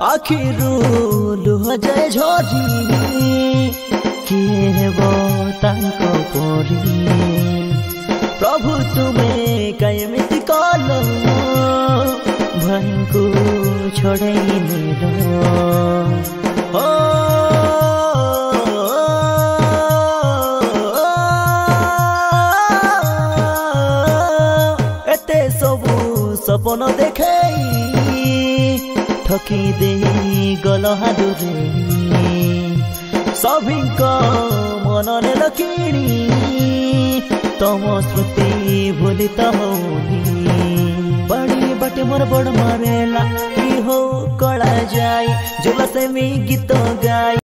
आखिरू लुह जाए झरी किए हेब तांको परी प्रभु तुम्हें कयमिति कल भाई को छोड़ई नेल एते सबु सपन देखे ठकी दे गल हादुरे सभी मनरे लकिणी तम स्मृति भूली तो होनी बड़ी बटे मोर बड़ मरेला की हो कड़ा जाए जुला से मी गीत गाई।